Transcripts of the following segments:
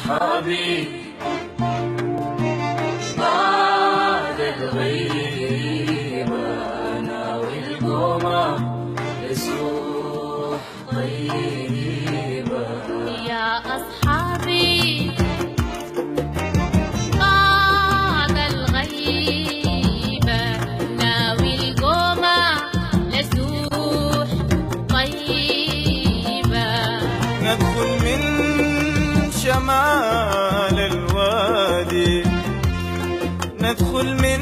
أصحابي بعد الغيبة ناوي القومة لسوح طيبة. يا أصحابي بعد الغيبة ناوي القومة لسوح طيبة. ندخل من شمال الوادي، ندخل من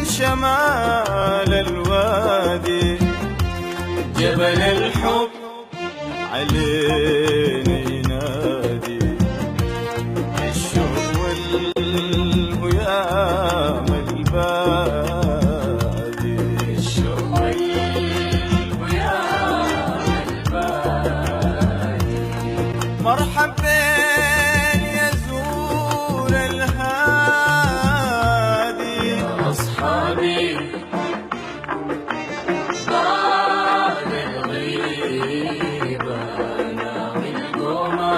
شمال الوادي، جبل الحب علينا ينادي، الشوق والهيام البادي، الشوق والهيام البادي. مرحب بين يزور الهادي. يا أصحابي بعد الغيبة ناوي القومة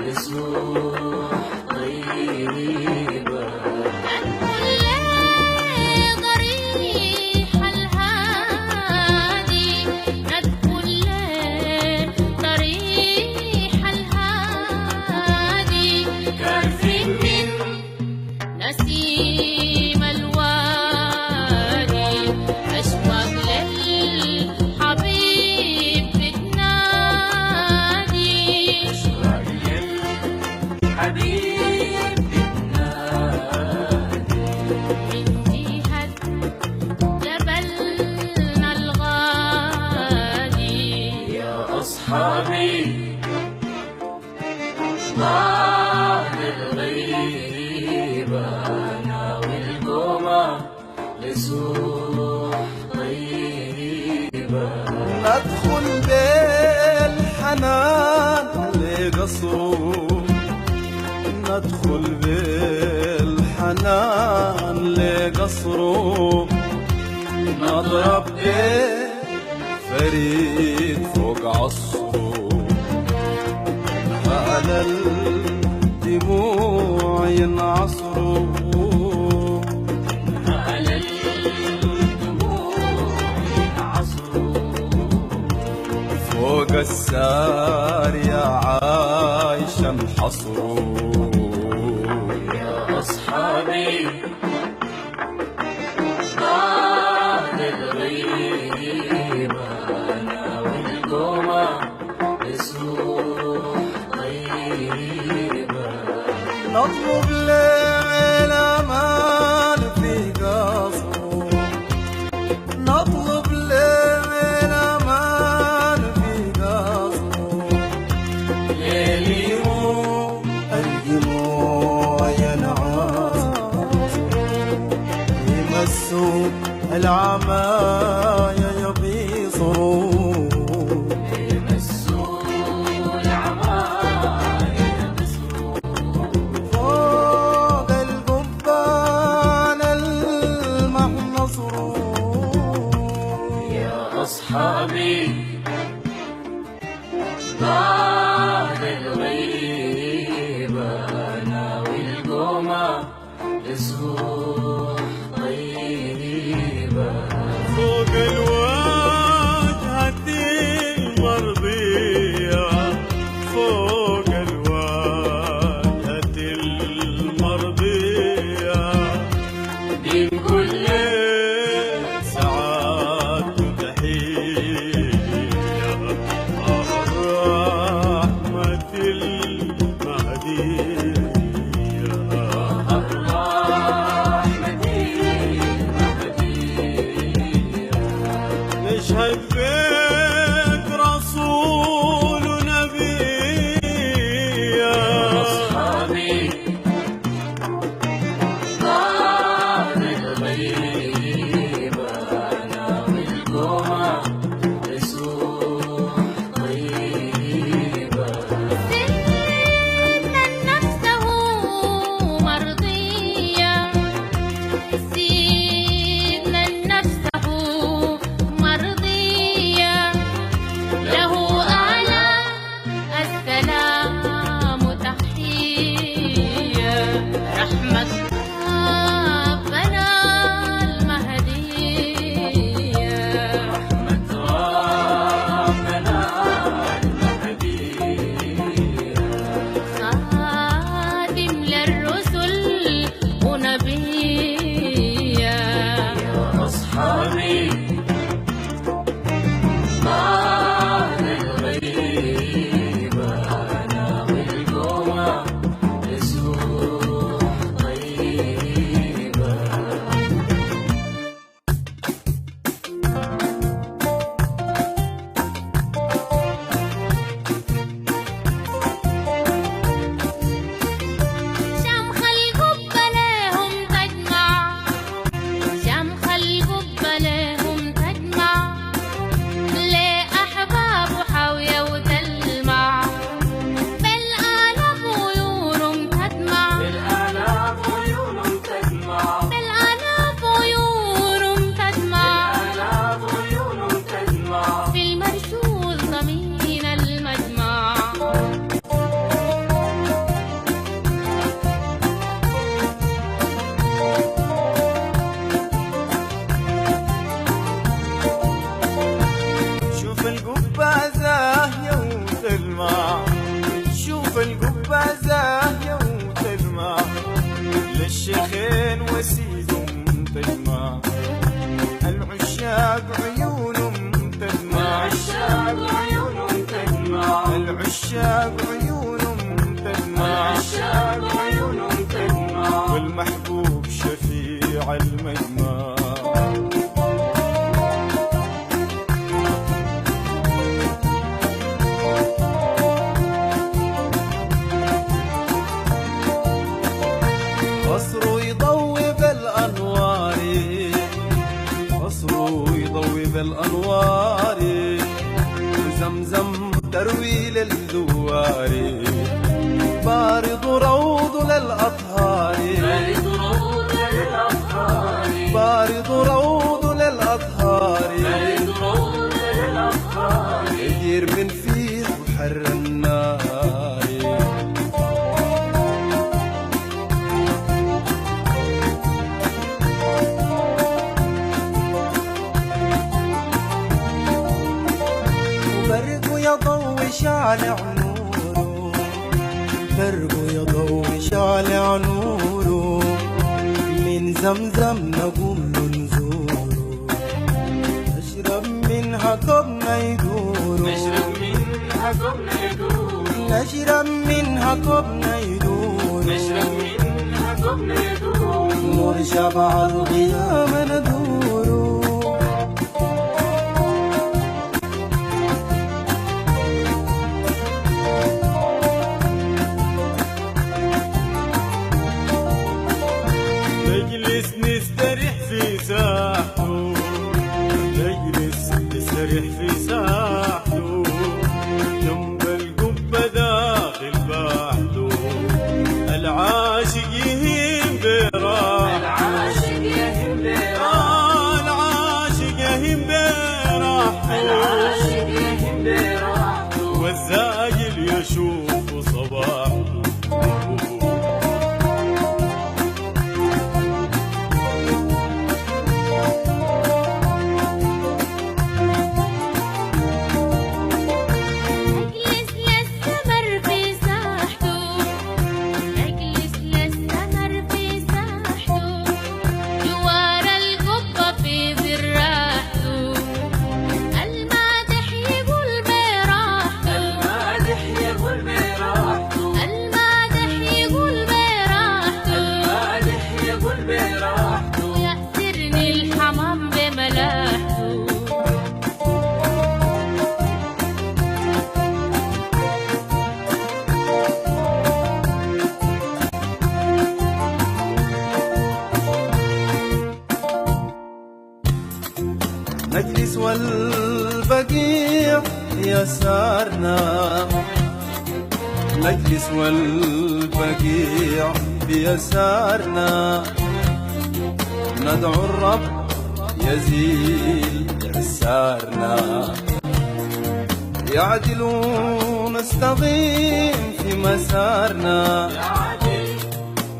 لسوح طيبة. ضريح الهادي ندخل ضريح الهادي، كارفين من نسيم الوادي، أشواق للحبيب بتنادي، أشواق للحبيب بتنادي. من جهة جبلنا الغالي. يا أصحابي بعد الغيبة ناوي القومة لسوح طيبة. ندخل بالحنان لقصره، ندخل بالحنان لقصره، نضرب فريد فوق عصره، على الدموع ينعصروا، على الدموع ينعصروا، فوق السارية عايشة انحصروا. يا أصحابي بعد الغيبة ناوي القومة لسوح طيبة. نطلب للأمان في قصره، نطلب للأمان في قصره، ليليهم الدموع ينعصر، يمسوا العمايا يبيصروا، يمسوا العمايا يبصروا، فوق القبان المحنصر. يا أصحابي بعد الغيبة ناوي القومة لسوح طيبة. فوق الواجهة المرضية، فوق الواجهة المرضية، دين كل سعادة تحية، الراية يا أصحابي بعد الغيبة أنا والقومة نسوح غيبة. شمخ القبة لهم تجمع، شمخ القبة لهم تجمع، لأحباب حاوية وتلمع، بالآلاف عيونهم تدمع، بالآلاف عيونهم تدمع، بالآلاف عيونهم تدمع، بالآلاف عيونهم تدمع. في المرسول ضمين المجمع. شوف القبة زاهية وتلمع، شوف القبة زاهية وتلمع، للشيخين وسيدهم تجمع، العشاق عيونهم تدمع، العشاق عيونهم تدمع، العشاق عيونهم تدمع، العشاق عيونهم تدمع. والمحبوب شفيع المجمع. قصره يضوي بالأنوار، قصره يضوي بالأنوار، زمزم تروي للدوار، بارد روض للأطهار، بارد روض للأطهار، بارد روض للأطهار، بارد روض للأطهار. يدير من فيه وحر النار. برقه يضوي شالع نوره، برقه يضوي شالع نوره، من زمزم نقوم نزوره، نشرب منها كبنا يدور، نشرب منها قبل يدور، نشرب منها كبنا يدور، نشرب منها قبل يدور. نور شبع الغيام ندوره. نجلس نستريح في ساحته، نجلس نستريح في ساحته، جنب القبة داخل باحته، العاشق يهيم براحته، العاشق يهم براحته، العاشق يهيم براحته، العاشق يهم براحته. والزاجل يشوف صباحته. اجلس للسمر في ساحته، اجلس للسمر في ساحته، جوار القبة في ذراحته، المادح يقول براحته، المادح يقول براحته، المادح يقول براحته، المادح يقول براحته. ويأسرني الحمام بملاحته. نجلس والبقيع يسارنا، نجلس والبقيع بيسارنا، ندعو الرب يزيل إعسارنا، يعدل نستقيم في مسارنا، عادل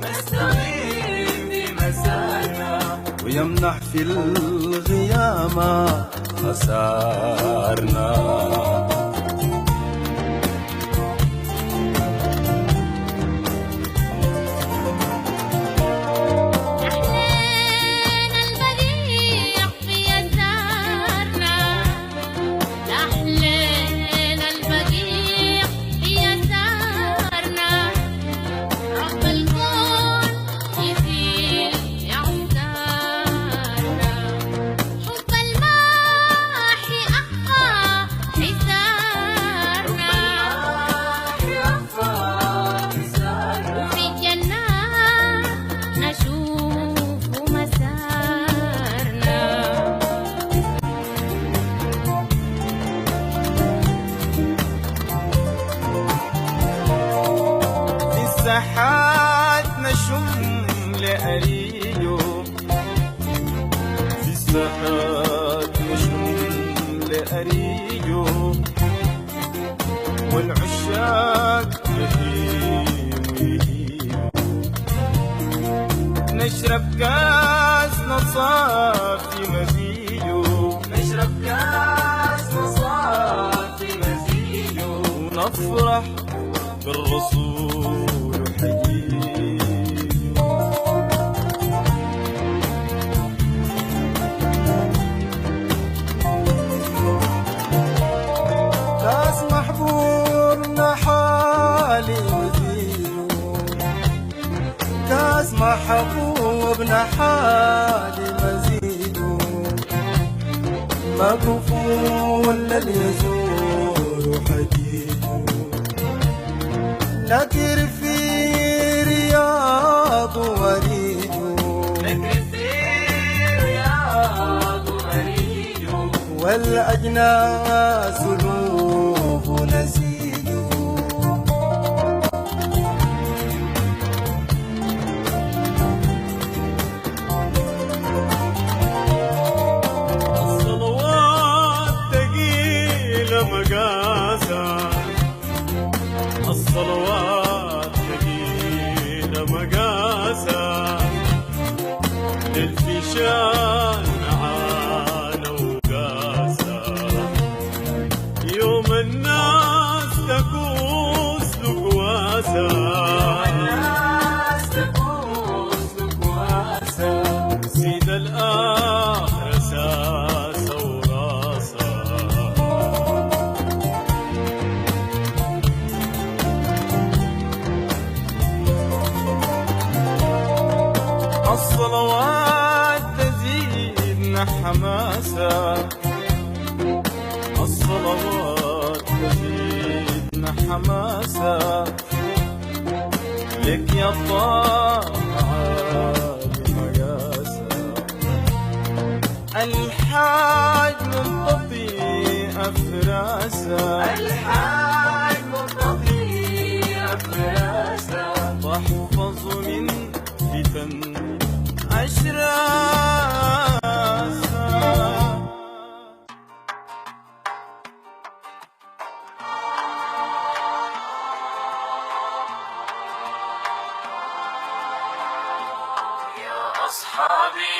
نستقيم في مسارنا، ويمنح في الغيامة خسارنا. أحلى مساحات مش لأريجو والعشاق يهيم ويهيم نشرب كاس نصافي مزيجو نشرب كاس مصافي مزيجو ونفرح بالرسول حجيجو كاس محبوبنا حالي مزيجو كاس محبوبنا حالي مزيجو مقفول لليزور حجيجو لكن في رياض وريجو لكن في رياض وريجو والأجناس لوف نسيجو الصلوات تقيلة مقاسة الصلوات تقيلة مقاسة للفيشان معانا وقاسة يوم الناس تكوس لقواسة الناس تفوز لكواسة سيد الآخر ساسة وراسة الصلوات تزيدنا حماسة الصلوات تزيدنا حماسة لك يا طاعة بمقاسة الحاج منطفي أفراسة الحاج مرتضي أفراسة واحفظ من فتن أشراسة يا أصحابي